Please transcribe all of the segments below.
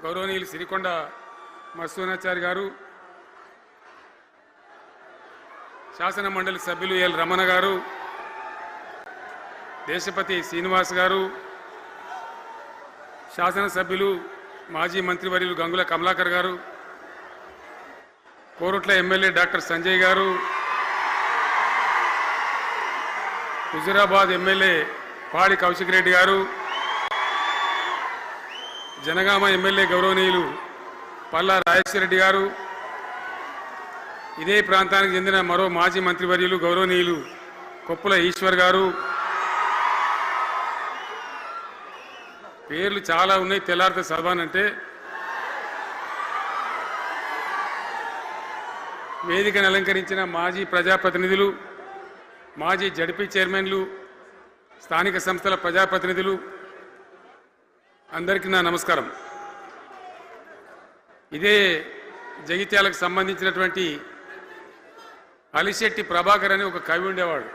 గౌరవనీయులు సిరికొండ మత్స్యనాచారి గారు, శాసన మండలి సభ్యులు ఎల్ రమణ గారు, దేశపతి శ్రీనివాస్ గారు, శాసనసభ్యులు మాజీ మంత్రివర్యులు గంగుల కమలాకర్ గారు, కోరుట్ల ఎమ్మెల్యే డాక్టర్ సంజయ్ గారు, హుజురాబాద్ ఎమ్మెల్యే పాడి కౌశిక్ రెడ్డి గారు, జనగామ ఎమ్మెల్యే గౌరవనీయులు పల్లా రాజేశ్వర రెడ్డి గారు, ఇదే ప్రాంతానికి చెందిన మరో మాజీ మంత్రివర్యులు గౌరవనీయులు కొప్పుల ఈశ్వర్ గారు, పేర్లు చాలా ఉన్నాయి, తెల్లారితే చదవానంటే. వేదికను అలంకరించిన మాజీ ప్రజాప్రతినిధులు, మాజీ జడ్పీ చైర్మన్లు, స్థానిక సంస్థల ప్రజాప్రతినిధులు, అందరికీ నా నమస్కారం. ఇదే జగిత్యాలకు సంబంధించినటువంటి అలిశెట్టి ప్రభాకర్ అని ఒక కవి ఉండేవాడు.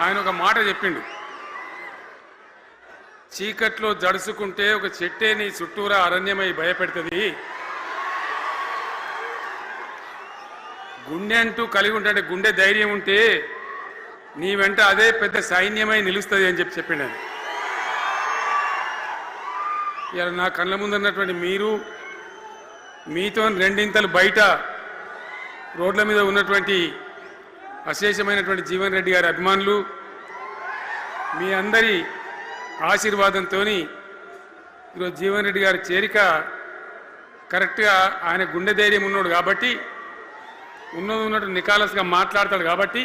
ఆయన ఒక మాట చెప్పిండు, చీకట్లో జడుసుకుంటే ఒక చెట్టే నీ చుట్టూరా అరణ్యమై భయపెడుతుంది, గుండె అంటూ కలిగి ఉంటే, గుండె ధైర్యం ఉంటే నీ వెంట అదే పెద్ద సైన్యమై నిలుస్తుంది అని చెప్పిండు. ఇలా నా కళ్ళ ముందున్నటువంటి మీరు, మీతో రెండింతలు బయట రోడ్ల మీద ఉన్నటువంటి అశేషమైనటువంటి జీవన్ రెడ్డి గారి అభిమానులు, మీ అందరి ఆశీర్వాదంతో ఈరోజు జీవన్ రెడ్డి గారి చేరిక కరెక్ట్గా, ఆయన గుండె ధైర్యం ఉన్నాడు కాబట్టి, ఉన్నట్టు నికాలస్గా మాట్లాడతాడు కాబట్టి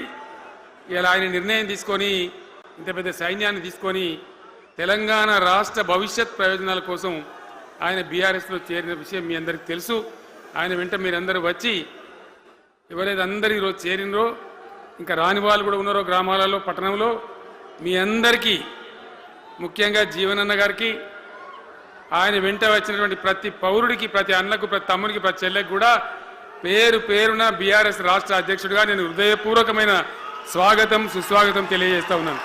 ఇలా ఆయన నిర్ణయం తీసుకొని ఇంత పెద్ద సైన్యాన్ని తీసుకొని తెలంగాణ రాష్ట్ర భవిష్యత్ ప్రయోజనాల కోసం ఆయన బీఆర్ఎస్లో చేరిన విషయం మీ అందరికీ తెలుసు. ఆయన వెంట మీరందరూ వచ్చి, ఎవరైతే అందరూ ఈరోజు చేరినరో, ఇంకా రాని వాళ్ళు కూడా ఉన్నారో గ్రామాలలో, పట్టణంలో, మీ అందరికీ, ముఖ్యంగా జీవనన్న గారికి, ఆయన వెంట వచ్చినటువంటి ప్రతి పౌరుడికి, ప్రతి అన్నకు, ప్రతి తమ్ముడికి, ప్రతి చెల్లెకి కూడా పేరు పేరున బీఆర్ఎస్ రాష్ట్ర అధ్యక్షుడిగా నేను హృదయపూర్వకమైన స్వాగతం, సుస్వాగతం తెలియజేస్తా ఉన్నాను.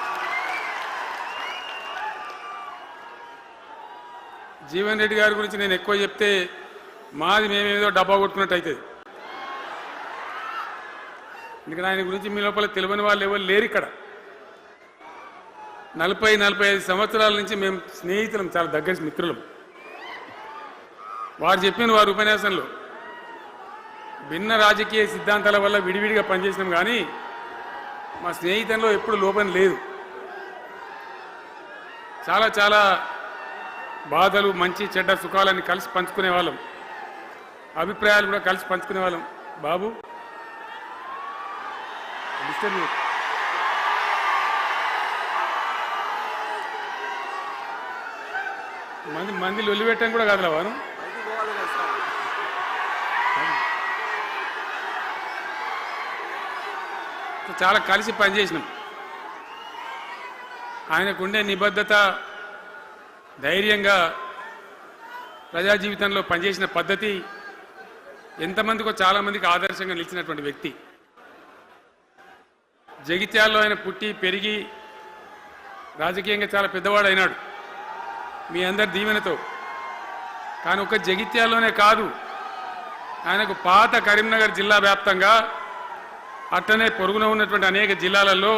జీవన్ రెడ్డి గారి గురించి నేను ఎక్కువ చెప్తే మాది మేమేదో డబ్బా కొట్టుకున్నట్టు అవుతుంది. ఎందుకంటే ఆయన గురించి మీ లోపల తెలియని వాళ్ళు ఎవరు లేరు ఇక్కడ. 40-45 సంవత్సరాల నుంచి మేము స్నేహితులం, చాలా దగ్గర మిత్రులం. వారు చెప్పిన వారి ఉపన్యాసంలో భిన్న రాజకీయ సిద్ధాంతాల వల్ల విడివిడిగా పనిచేసినాం, కానీ మా స్నేహితంలో ఎప్పుడు లోపం లేదు. చాలా చాలా బాధలు, మంచి చెడ్డ సుఖాలని కలిసి పంచుకునే వాళ్ళం, అభిప్రాయాలు కూడా కలిసి పంచుకునే వాళ్ళం. బాబు మంది లొల్లి పెట్టడం కూడా కాదులా వారు. చాలా కలిసి పనిచేసినాం. ఆయనకుండే నిబద్ధత, ధైర్యంగా ప్రజా జీవితంలో పనిచేసిన పద్ధతి ఎంతమందికో చాలామందికి ఆదర్శంగా నిలిచినటువంటి వ్యక్తి. జగిత్యాల్లో ఆయన పుట్టి పెరిగి రాజకీయంగా చాలా పెద్దవాడు అయినాడు మీ అందరి దీవెనతో. కానీ ఒక జగిత్యాల్లోనే కాదు, ఆయనకు పాత కరీంనగర్ జిల్లా వ్యాప్తంగా, అట్టనే పొరుగున ఉన్నటువంటి అనేక జిల్లాలలో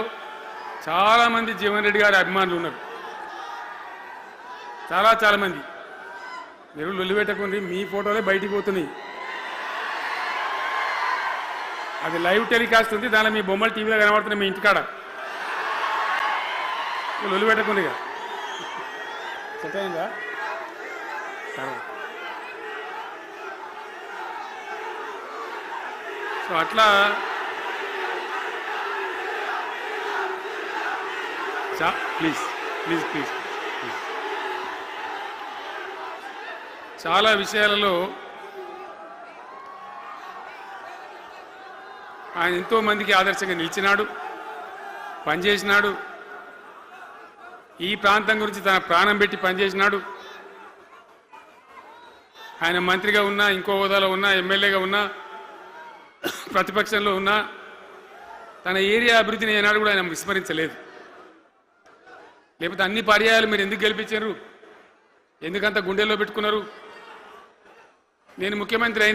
చాలామంది జీవన్ రెడ్డి గారి అభిమానులు ఉన్నారు. చాలా మంది. మీరు లొల్లి పెట్టకుండా మీ ఫోటోలే బయటికి పోతున్నాయి. అది లైవ్ టెలికాస్ట్ ఉంది, దానిలో మీ బొమ్మలు టీవీలో కనబడుతున్నాయి మీ ఇంటికాడ. లొల్లి పెట్టకుండా ఇక సెట్ అయిందా? సో అట్లా ప్లీజ్ ప్లీజ్ ప్లీజ్ ప్లీజ్ చాలా విషయాలలో ఆయన ఎంతో మందికి ఆదర్శంగా నిలిచినాడు, పనిచేసినాడు. ఈ ప్రాంతం గురించి తన ప్రాణం పెట్టి పనిచేసినాడు. ఆయన మంత్రిగా ఉన్నా, ఇంకో హోదాలో ఉన్నా, ఎమ్మెల్యేగా ఉన్నా, ప్రతిపక్షంలో ఉన్నా, తన ఏరియా అభివృద్ధిని ఏనాడు కూడా ఆయన విస్మరించలేదు. లేకపోతే అన్ని పర్యాయాలు మీరు ఎందుకు గెలిపించారు? ఎందుకంత గుండెల్లో పెట్టుకున్నారు? నేను ముఖ్యమంత్రి అయినా